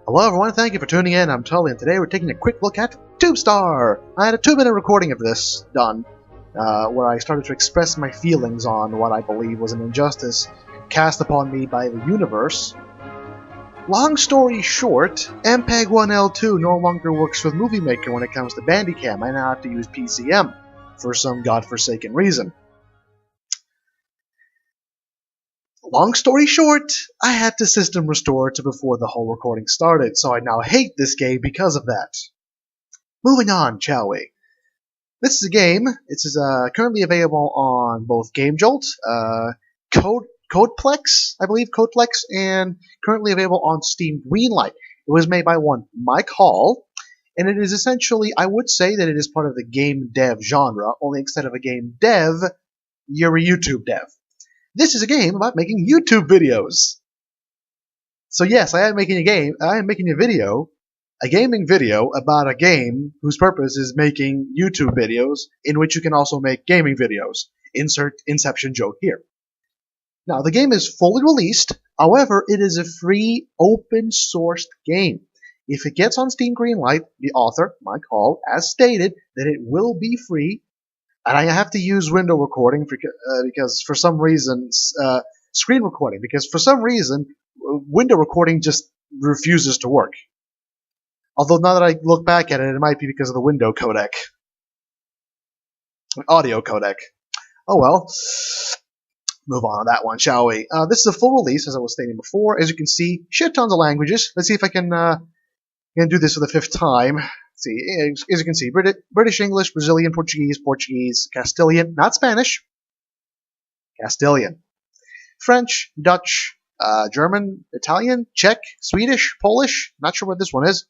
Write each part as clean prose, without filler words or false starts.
Hello everyone, thank you for tuning in. I'm Tully, and today we're taking a quick look at TubeStar. I had a 2-minute recording of this done, where I started to express my feelings on what I believe was an injustice cast upon me by the universe. Long story short, MPEG-1L2 no longer works with Movie Maker when it comes to Bandicam. I now have to use PCM for some godforsaken reason. Long story short, I had to system restore to before the whole recording started, so I now hate this game because of that. Moving on, shall we? This is a game. It is currently available on both GameJolt, Codeplex, I believe, Codeplex, and currently available on Steam Greenlight. It was made by one Mike Hall, and it is essentially, I would say that it is part of the game dev genre, only instead of a game dev, you're a YouTube dev. This is a game about making YouTube videos. So yes, I am making a game. I am making a gaming video about a game whose purpose is making YouTube videos, in which you can also make gaming videos. Insert Inception joke here. Now, the game is fully released. However, it is a free, open-sourced game. If it gets on Steam Greenlight, the author, Mike Hall, has stated that it will be free. And I have to use window recording because for some reason, screen recording, because for some reason, window recording just refuses to work. Although now that I look back at it, it might be because of the window codec. Audio codec. Oh well. Move on to that one, shall we? This is a full release, as I was stating before. As you can see, shit tons of languages. Let's see if I can do this for the 5th time. See, as you can see, British English, Brazilian Portuguese, Castilian, not Spanish, Castilian, French, Dutch, German, Italian, Czech, Swedish, Polish, not sure what this one is.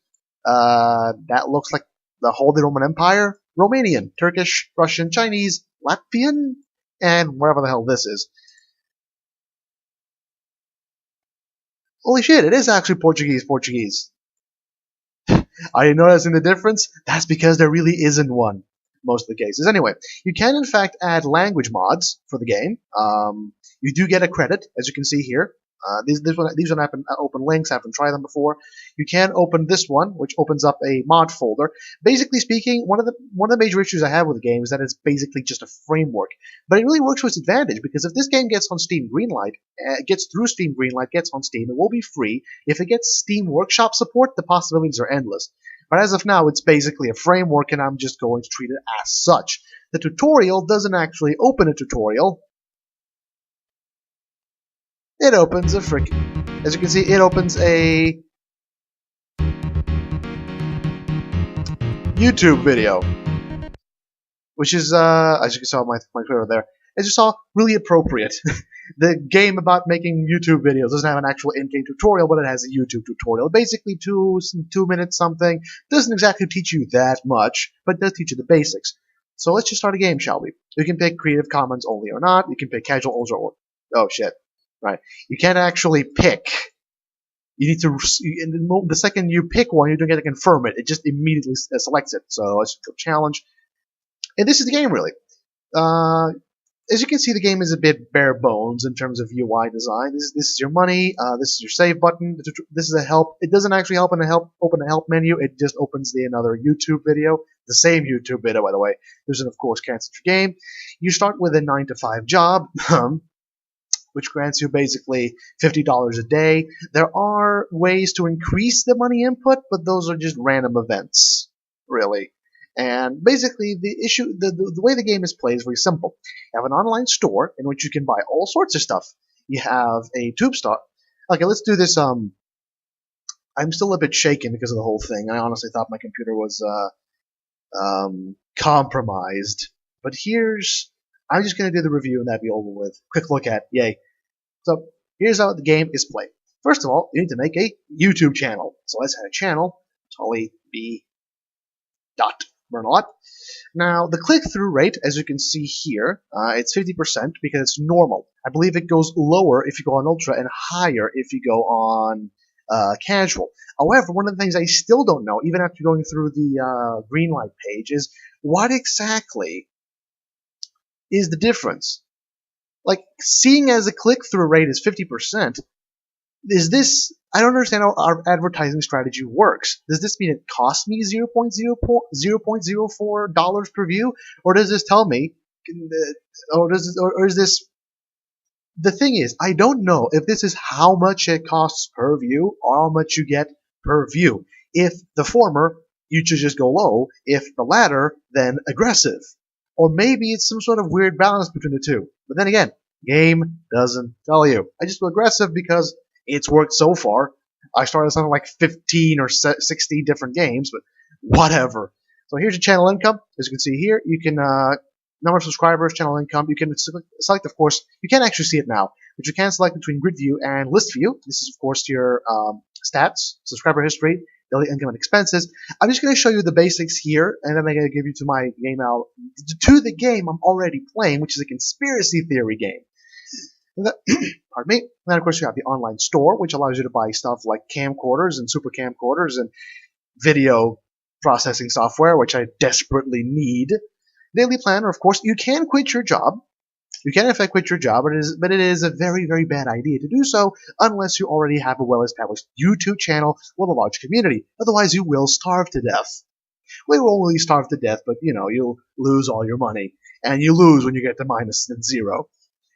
That looks like the Holy Roman Empire, Romanian, Turkish, Russian, Chinese, Latvian, and wherever the hell this is. Holy shit, it is actually Portuguese. Are you noticing the difference? That's because there really isn't one, most of the cases. Anyway, you can in fact add language mods for the game. You do get a credit, as you can see here. These don't happen open links. I haven't tried them before. You can open this one, which opens up a mod folder. Basically speaking, one of the major issues I have with the game is that it's basically just a framework. But it really works to its advantage, because if this game gets on Steam Greenlight, gets through Steam Greenlight, gets on Steam, it will be free. If it gets Steam Workshop support, the possibilities are endless. But as of now, it's basically a framework, and I'm just going to treat it as such. The tutorial doesn't actually open a tutorial. It opens as you can see, it opens a YouTube video, which is, as you saw my Twitter there, as you saw, really appropriate. The game about making YouTube videos doesn't have an actual in-game tutorial, but it has a YouTube tutorial. Basically 2 minutes something. Doesn't exactly teach you that much, but does teach you the basics. So let's just start a game, shall we? You can pick Creative Commons only or not. You can pick casual or oh shit. Right. You can't actually pick. You need to. The second you pick one, you don't get to confirm it. It just immediately selects it. So let's go challenge. And this is the game, really. As you can see, the game is a bit bare bones in terms of UI design. This is your money. This is your save button. This is a help. It doesn't actually open a help menu. It just opens another YouTube video. The same YouTube video, by the way. There's of course cancel your game. You start with a 9-to-5 job. Which grants you basically $50 a day. There are ways to increase the money input, but those are just random events, really. And basically, the way the game is played is very simple. You have an online store in which you can buy all sorts of stuff. You have a TubeStar. Okay, let's do this. I'm still a bit shaken because of the whole thing. I honestly thought my computer was compromised. But I'm just going to do the review and that'd be over with. Quick look at, yay. So, here's how the game is played. First of all, you need to make a YouTube channel. So let's add a channel, Tully B. Burnalot. Now, the click-through rate, as you can see here, it's 50% because it's normal. I believe it goes lower if you go on Ultra and higher if you go on Casual. However, one of the things I still don't know, even after going through the Greenlight page, is what exactly is the difference? Like, seeing as the click-through rate is 50%, Is this? I don't understand how our advertising strategy works. Does this mean it costs me $0.04 per view, or does this tell me, or is this? The thing is, I don't know if this is how much it costs per view or how much you get per view. If the former, you should just go low. If the latter, then aggressive. Or maybe it's some sort of weird balance between the two. But then again, game doesn't tell you. I just go aggressive because it's worked so far. I started something like 15 or 60 different games, but whatever. So here's your channel income. As you can see here, you can number of subscribers, channel income. You can select, of course, you can't actually see it now, but you can select between grid view and list view. This is, of course, your stats, subscriber history, daily income and expenses. I'm just going to show you the basics here, and then I'm going to give you to my game out, to the game I'm already playing, which is a conspiracy theory game. Pardon me. And then, of course, you have the online store, which allows you to buy stuff like camcorders and super camcorders and video processing software, which I desperately need. Daily planner, of course, you can quit your job. You can, in fact, quit your job, but it is a very, very bad idea to do so unless you already have a well-established YouTube channel with a large community. Otherwise, you will starve to death. Well, you won't really starve to death, but, you'll lose all your money. And you lose when you get to minus zero.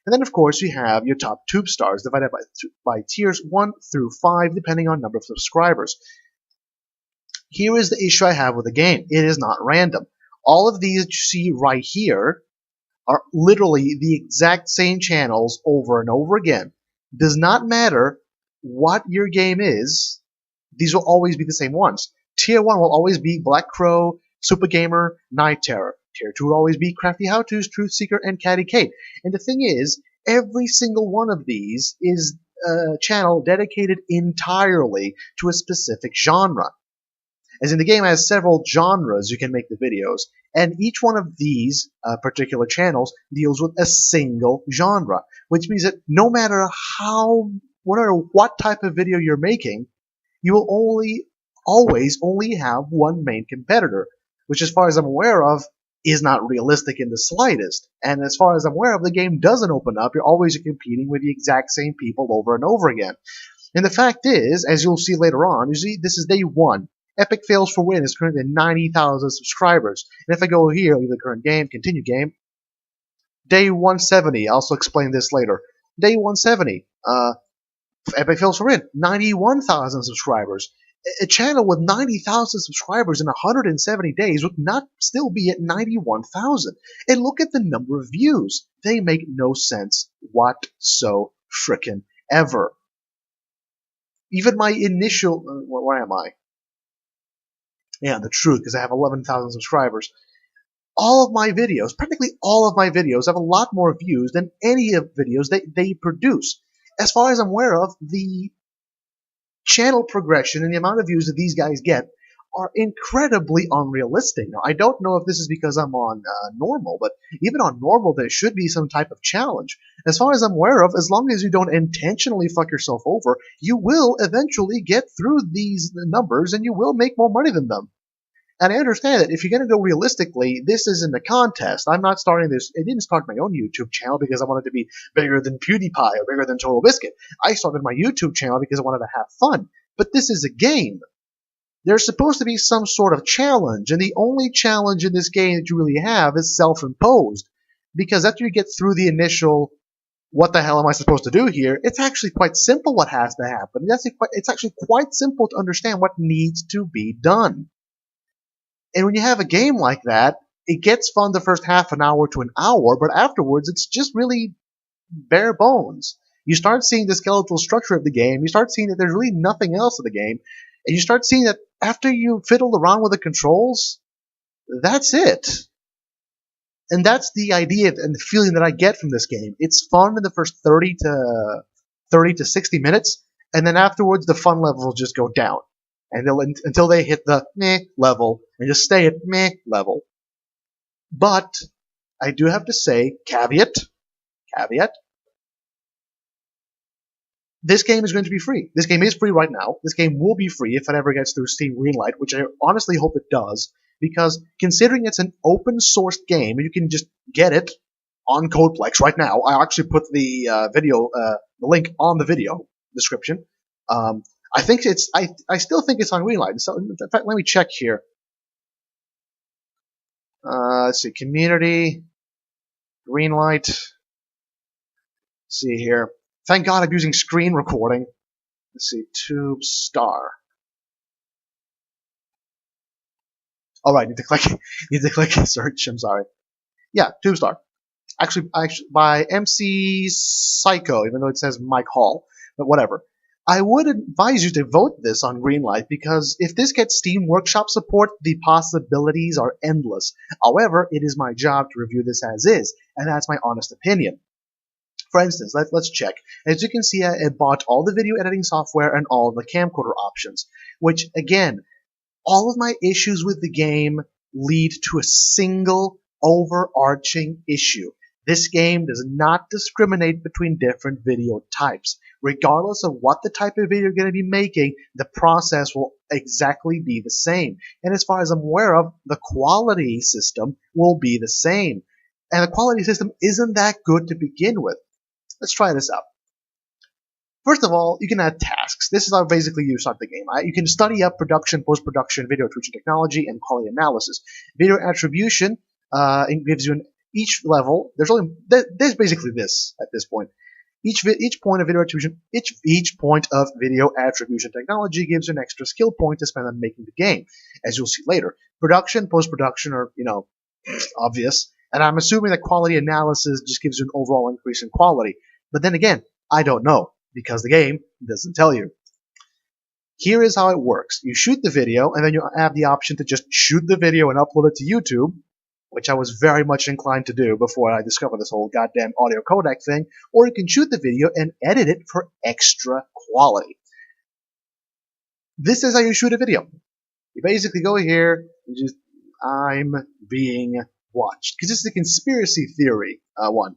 And then, of course, you have your top TubeStars divided by tiers 1 through 5, depending on number of subscribers. Here is the issue I have with the game. It is not random. All of these that you see right here are literally the exact same channels over and over again. Does not matter what your game is, these will always be the same ones. Tier 1 will always be Black Crow, Super Gamer, Night Terror. Tier 2 will always be Crafty How-Tos, Truth Seeker, and Catty Kate. And the thing is, every single one of these is a channel dedicated entirely to a specific genre. As in, the game has several genres you can make the videos, and each one of these particular channels deals with a single genre, which means that no matter what type of video you're making, you will always only have one main competitor, which, as far as I'm aware of, is not realistic in the slightest. And as far as I'm aware of, the game doesn't open up. You're always competing with the exact same people over and over again. And the fact is, as you'll see later on, you see this is day 1. Epic Fails for Win is currently at 90,000 subscribers. And if I go here, leave the current game, continue game, day 170, I'll also explain this later. Day 170, Epic Fails for Win, 91,000 subscribers. A channel with 90,000 subscribers in 170 days would not still be at 91,000. And look at the number of views. They make no sense whatsoever. Even my initial, where am I? Yeah, the truth, because I have 11,000 subscribers. All of my videos, practically all of my videos, have a lot more views than any of the videos they produce. As far as I'm aware of, the channel progression and the amount of views that these guys get are incredibly unrealistic. Now, I don't know if this is because I'm on normal, but even on normal, there should be some type of challenge. As far as I'm aware of, as long as you don't intentionally fuck yourself over, you will eventually get through these numbers and you will make more money than them. And I understand that if you're going to go realistically, this isn't a contest. I'm not starting this. I didn't start my own YouTube channel because I wanted to be bigger than PewDiePie or bigger than Total Biscuit. I started my YouTube channel because I wanted to have fun. But this is a game. There's supposed to be some sort of challenge, and the only challenge in this game that you really have is self-imposed. Because after you get through the initial, what the hell am I supposed to do here, it's actually quite simple what has to happen. It's actually quite simple to understand what needs to be done. And when you have a game like that, it gets fun the first half an hour to an hour, but afterwards it's just really bare bones. You start seeing the skeletal structure of the game, you start seeing that there's really nothing else in the game, and you start seeing that after you fiddle around with the controls, that's it. And that's the idea and the feeling that I get from this game. It's fun in the first 30 to 60 minutes, and then afterwards the fun levels will just go down. And until they hit the meh level, and just stay at meh level. But I do have to say, caveat, this game is going to be free. This game is free right now. This game will be free if it ever gets through Steam Greenlight, which I honestly hope it does, because considering it's an open source game, and you can just get it on Codeplex right now. I actually put the the link on the video description. I think it's I still think it's on Greenlight. So in fact, let me check here. Let's see, community, Greenlight. Let's see here. Thank God I'm using screen recording. Let's see, TubeStar. All right, need to click search. I'm sorry. Yeah, TubeStar. Actually, by MC Psycho, even though it says Mike Hall, but whatever. I would advise you to vote this on Greenlight because if this gets Steam Workshop support, the possibilities are endless. However, it is my job to review this as is, and that's my honest opinion. For instance, let's check. As you can see, I bought all the video editing software and all the camcorder options, which, again, all of my issues with the game lead to a single overarching issue. This game does not discriminate between different video types. Regardless of what the type of video you're going to be making, the process will exactly be the same. And as far as I'm aware of, the quality system will be the same. And the quality system isn't that good to begin with. Let's try this out. First of all, you can add tasks. This is how basically you start the game. You can study up production, post-production, video attribution technology, and quality analysis. Video attribution it gives you each level. There's basically this at this point. Each point of video attribution, each point of video attribution technology gives you an extra skill point to spend on making the game, as you'll see later. Production, post-production are obvious, and I'm assuming that quality analysis just gives you an overall increase in quality. But then again, I don't know, because the game doesn't tell you. Here is how it works. You shoot the video, and then you have the option to just shoot the video and upload it to YouTube, which I was very much inclined to do before I discovered this whole goddamn audio codec thing, or you can shoot the video and edit it for extra quality. This is how you shoot a video. You basically go here and just, I'm being watched. Because this is a conspiracy theory one.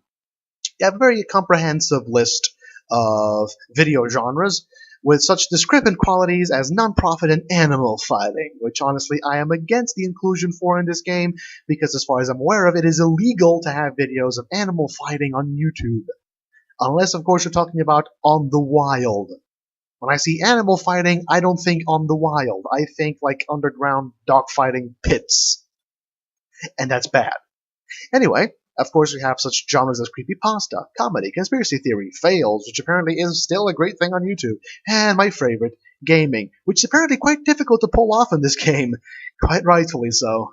You have a very comprehensive list of video genres with such discrepant qualities as non-profit and animal fighting, which honestly I am against the inclusion for in this game because as far as I'm aware of, it is illegal to have videos of animal fighting on YouTube. Unless, of course, you're talking about on the wild. When I see animal fighting, I don't think on the wild. I think like underground dogfighting pits. And that's bad. Anyway, of course, we have such genres as creepypasta, comedy, conspiracy theory, fails, which apparently is still a great thing on YouTube, and my favorite, gaming, which is apparently quite difficult to pull off in this game. Quite rightfully so.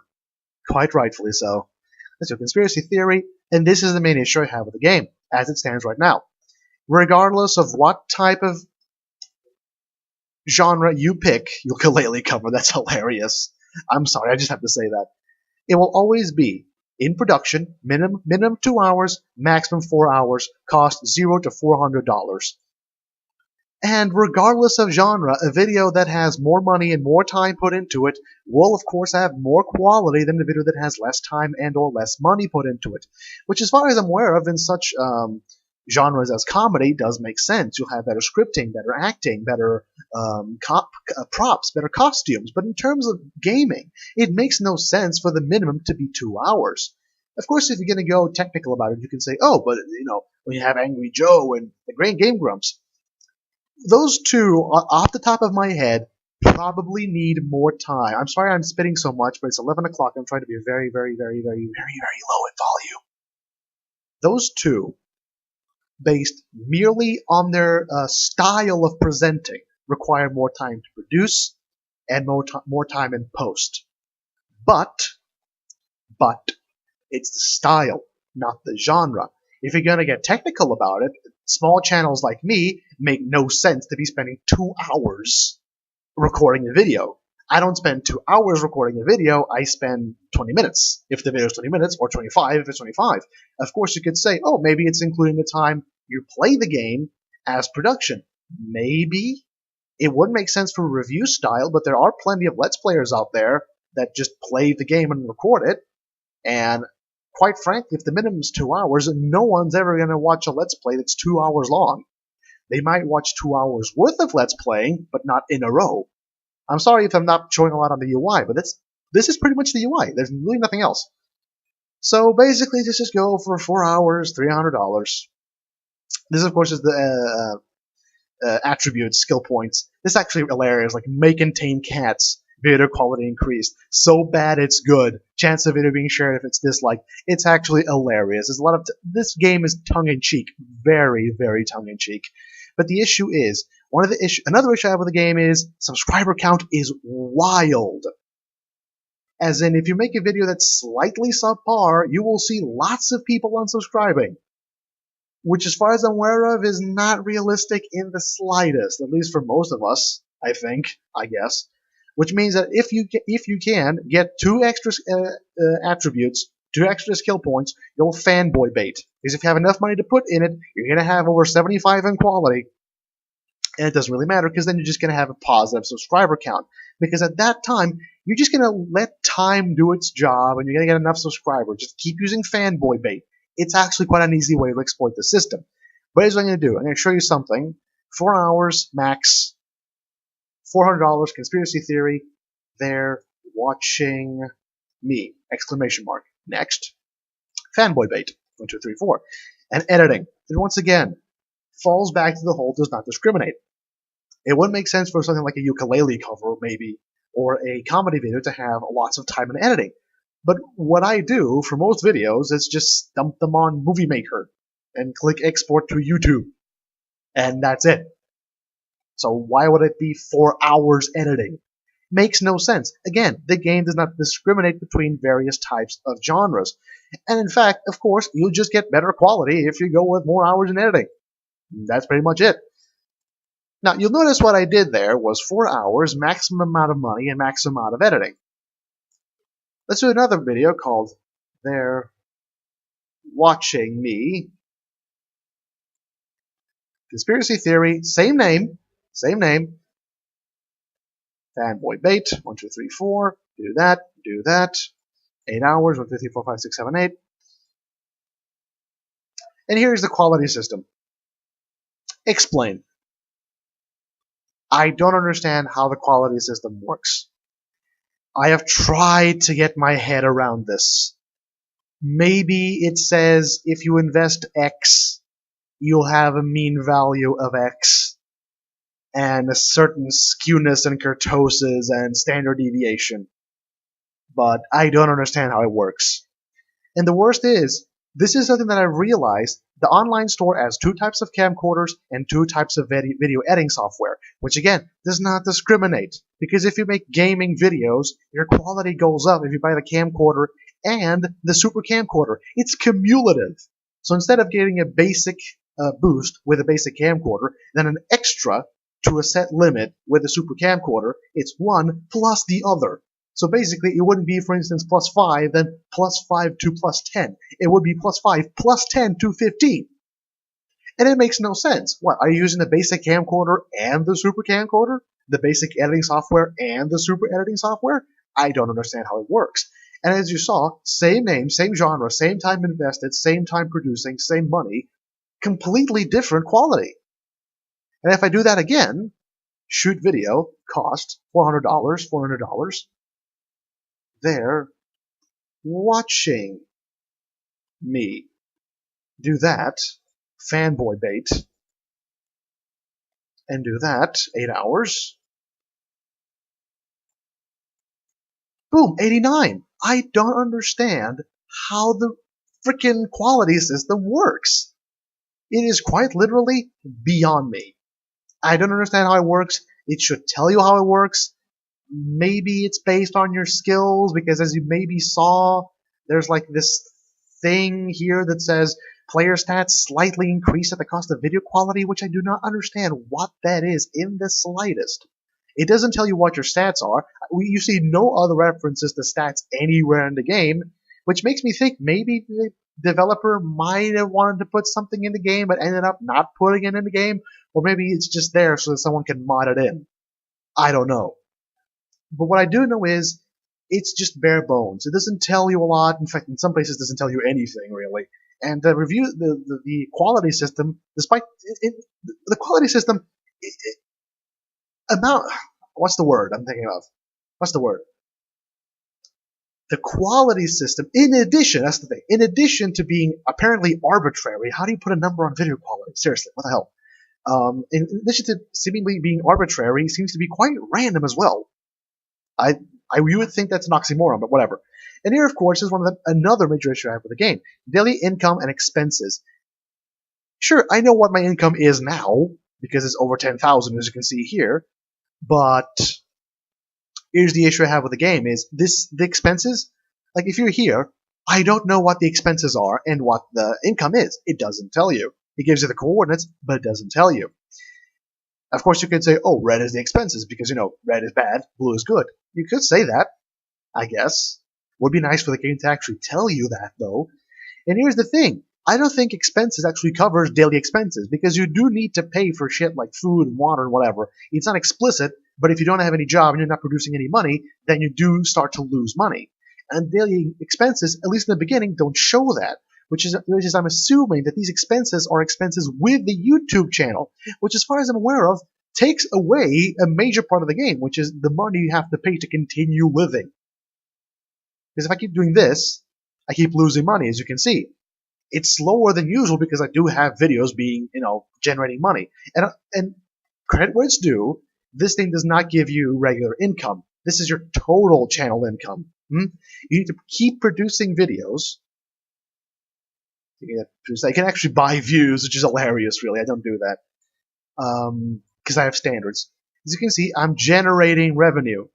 Quite rightfully so. That's your conspiracy theory, and this is the main issue I have with the game, as it stands right now. Regardless of what type of genre you pick, ukulele cover, that's hilarious. I'm sorry, I just have to say that. It will always be in production, minimum 2 hours, maximum 4 hours, cost $0 to $400. And regardless of genre, a video that has more money and more time put into it will of course have more quality than a video that has less time and or less money put into it. Which as far as I'm aware of in such genres as comedy does make sense. You'll have better scripting, better acting, better props, better costumes. But in terms of gaming, it makes no sense for the minimum to be 2 hours. Of course, if you're going to go technical about it, you can say, oh, but when you have Angry Joe and the Great Game Grumps, those two, off the top of my head, probably need more time. I'm sorry I'm spitting so much, but it's 11 o'clock. I'm trying to be very, very, very, very, very, very low in volume. Those two, based merely on their style of presenting, require more time to produce and more time in post. But it's the style, not the genre. If you're going to get technical about it, small channels like me make no sense to be spending 2 hours recording a video. I don't spend 2 hours recording a video, I spend 20 minutes, if the video is 20 minutes, or 25 if it's 25. Of course, you could say, oh, maybe it's including the time you play the game as production. Maybe. It would make sense for review style, but there are plenty of Let's Players out there that just play the game and record it, and quite frankly, if the minimum is 2 hours, no one's ever going to watch a Let's Play that's 2 hours long. They might watch 2 hours worth of Let's Playing, but not in a row. I'm sorry if I'm not showing a lot on the UI, but this is pretty much the UI. There's really nothing else. So basically, just go for 4 hours, $300. This, of course, is the attributes, skill points. This is actually hilarious. Like, may contain cats. Video quality increased. So bad it's good. Chance of video being shared if it's disliked. It's actually hilarious. There's a lot of this game is tongue-in-cheek. Very, very tongue-in-cheek. But the issue is, another issue I have with the game is subscriber count is wild. As in, if you make a video that's slightly subpar, you will see lots of people unsubscribing. Which, as far as I'm aware of, is not realistic in the slightest. At least for most of us, I guess. Which means that if you can get 2 extra attributes, 2 extra skill points, you'll fanboy bait. Because if you have enough money to put in it, you're going to have over 75 in quality. And it doesn't really matter, because then you're just going to have a positive subscriber count. Because at that time, you're just going to let time do its job, and you're going to get enough subscribers. Just keep using fanboy bait. It's actually quite an easy way to exploit the system. But here's what I'm going to do. I'm going to show you something. 4 hours max, $400, conspiracy theory. They're watching me! Exclamation mark. Next. Fanboy bait. 1, 2, 3, 4. And editing. And once again, falls back to the whole does not discriminate. It wouldn't make sense for something like a ukulele cover, maybe, or a comedy video to have lots of time in editing. But what I do for most videos is just dump them on Movie Maker and click export to YouTube. And that's it. So why would it be 4 hours editing? Makes no sense. Again, the game does not discriminate between various types of genres. And in fact, of course, you'll just get better quality if you go with more hours in editing. That's pretty much it. Now, you'll notice what I did there was 4 hours, maximum amount of money, and maximum amount of editing. Let's do another video called They're Watching Me. Conspiracy theory, same name. Fanboy bait, 1, 2, 3, 4. Do that. 8 hours, 1, 2, 3, 4, 5, 6, 7, 8. And here's the quality system. Explain. I don't understand how the quality system works. I have tried to get my head around this. Maybe it says if you invest X, you'll have a mean value of X, and a certain skewness and kurtosis and standard deviation. But I don't understand how it works. And the worst is, this is something that I realized. The online store has 2 types of camcorders and 2 types of video editing software, which again, does not discriminate. Because if you make gaming videos, your quality goes up if you buy the camcorder and the super camcorder. It's cumulative. So instead of getting a basic boost with a basic camcorder, then an extra to a set limit with a super camcorder, it's one plus the other. So basically, it wouldn't be, for instance, plus 5, then plus 5 to plus 10. It would be plus 5 plus 10 to 15. And it makes no sense. What, are you using the basic camcorder and the super camcorder? The basic editing software and the super editing software? I don't understand how it works. And as you saw, same name, same genre, same time invested, same time producing, same money, completely different quality. And if I do that again, shoot video, cost $400. They're watching me. Do that, fanboy bait, and do that, 8 hours. Boom, 89. I don't understand how the frickin' quality system works. It is quite literally beyond me. I don't understand how it works. It should tell you how it works. Maybe it's based on your skills, because as you maybe saw, there's like this thing here that says player stats slightly increase at the cost of video quality, which I do not understand what that is in the slightest. It doesn't tell you what your stats are. You see no other references to stats anywhere in the game, which makes me think maybe the developer might have wanted to put something in the game but ended up not putting it in the game, or maybe it's just there so that someone can mod it in. I don't know. But what I do know is it's just bare bones. It doesn't tell you a lot. In fact, in some places, it doesn't tell you anything really. And the review, the quality system, despite the quality system, what's the word I'm thinking of? What's the word? The quality system, in addition, that's the thing, in addition to being apparently arbitrary, how do you put a number on video quality? Seriously, what the hell? In addition to seemingly being arbitrary, seems to be quite random as well. You would think that's an oxymoron, but whatever. And here, of course, is another major issue I have with the game: daily income and expenses. Sure, I know what my income is now because it's over 10,000, as you can see here. But here's the issue I have with the game: is the expenses? Like, if you're here, I don't know what the expenses are and what the income is. It doesn't tell you. It gives you the coordinates, but it doesn't tell you. Of course, you could say, oh, red is the expenses because, red is bad, blue is good. You could say that, I guess. Would be nice for the game to actually tell you that, though. And here's the thing. I don't think expenses actually covers daily expenses because you do need to pay for shit like food and water and whatever. It's not explicit, but if you don't have any job and you're not producing any money, then you do start to lose money. And daily expenses, at least in the beginning, don't show that. Which is I'm assuming that these expenses are expenses with the YouTube channel, which, as far as I'm aware of, takes away a major part of the game, which is the money you have to pay to continue living. Because if I keep doing this, I keep losing money, as you can see. It's slower than usual because I do have videos being, generating money. And credit where it's due, this thing does not give you regular income. This is your total channel income. You need to keep producing videos. I can actually buy views, which is hilarious, really. I don't do that because I have standards. As you can see, I'm generating revenue,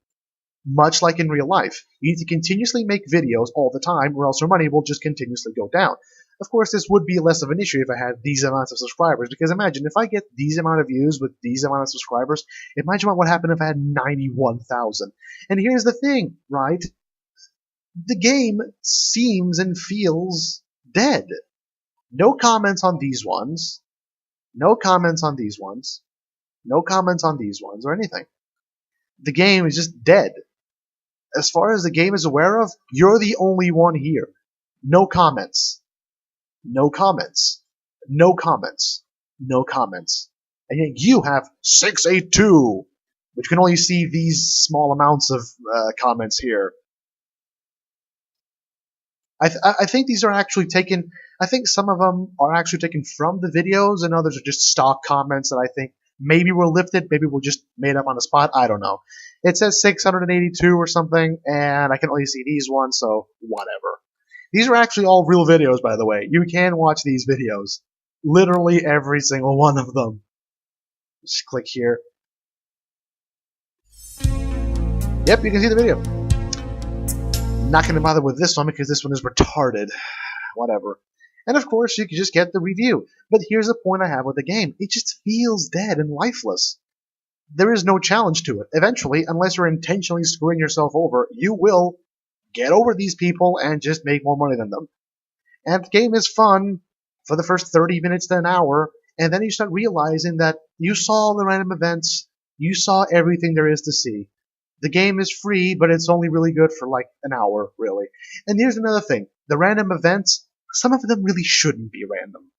much like in real life. You need to continuously make videos all the time, or else your money will just continuously go down. Of course, this would be less of an issue if I had these amounts of subscribers, because imagine if I get these amount of views with these amount of subscribers, imagine what would happen if I had 91,000. And here's the thing, right? The game seems and feels dead. No comments on these ones. No comments on these ones. No comments on these ones or anything. The game is just dead. As far as the game is aware of, you're the only one here. No comments. No comments. No comments. No comments. And yet you have 682, which can only see these small amounts of comments here. I think these are actually taken. I think some of them are actually taken from the videos, and others are just stock comments that I think maybe were lifted, maybe were just made up on the spot. I don't know. It says 682 or something, and I can only see these ones, so whatever. These are actually all real videos, by the way. You can watch these videos. Literally every single one of them. Just click here. Yep, you can see the video. Not going to bother with this one because this one is retarded. Whatever. And of course, you can just get the review. But here's the point I have with the game. It just feels dead and lifeless. There is no challenge to it. Eventually, unless you're intentionally screwing yourself over, you will get over these people and just make more money than them. And the game is fun for the first 30 minutes to an hour, and then you start realizing that you saw the random events, you saw everything there is to see. The game is free, but it's only really good for like an hour, really. And here's another thing. The random events, some of them really shouldn't be random.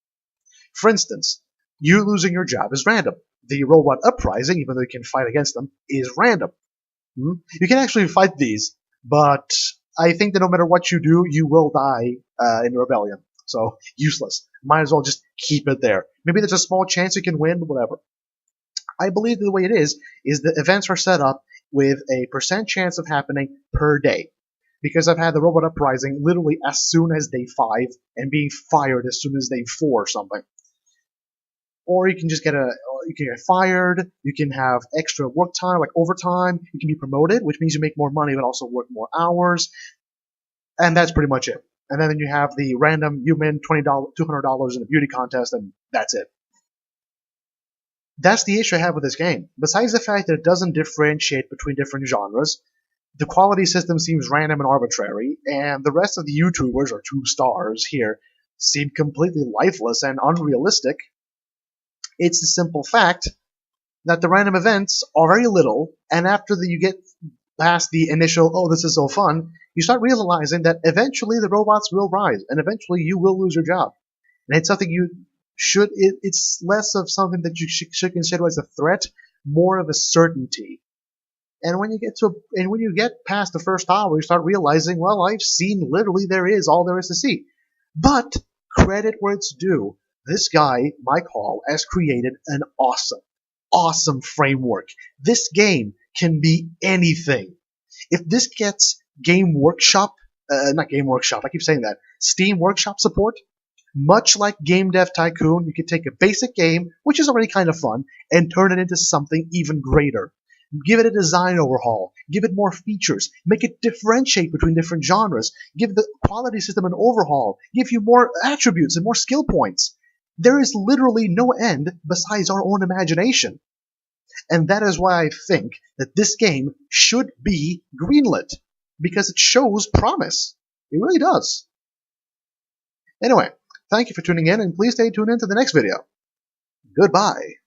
For instance, you losing your job is random. The robot uprising, even though you can fight against them, is random. You can actually fight these, but I think that no matter what you do, you will die in the rebellion. So, useless. Might as well just keep it there. Maybe there's a small chance you can win, whatever. I believe the way it is the events are set up with a % chance of happening per day. Because I've had the robot uprising literally as soon as day 5 and being fired as soon as day 4 or something. Or you can just get fired, you can have extra work time, like overtime, you can be promoted, which means you make more money but also work more hours. And that's pretty much it. And then you have the random you win $200 in a beauty contest, and that's it. That's the issue I have with this game. Besides the fact that it doesn't differentiate between different genres, the quality system seems random and arbitrary, and the rest of the YouTubers, or TubeStars here, seem completely lifeless and unrealistic. It's the simple fact that the random events are very little, and after you get past the initial, oh, this is so fun, you start realizing that eventually the robots will rise, and eventually you will lose your job. And it's something it's less of something that you should consider as a threat, more of a certainty. And when you get past the first hour, you start realizing, well, I've seen literally all there is to see. But credit where it's due. This guy, Mike Hall, has created an awesome framework. This game can be anything. If this gets Game Workshop, not Game Workshop, I keep saying that, Steam Workshop support, much like Game Dev Tycoon, you can take a basic game, which is already kind of fun, and turn it into something even greater. Give it a design overhaul, give it more features, make it differentiate between different genres, give the quality system an overhaul, give you more attributes and more skill points. There is literally no end besides our own imagination. And that is why I think that this game should be greenlit, because it shows promise. It really does. Anyway, thank you for tuning in, and please stay tuned in to the next video. Goodbye.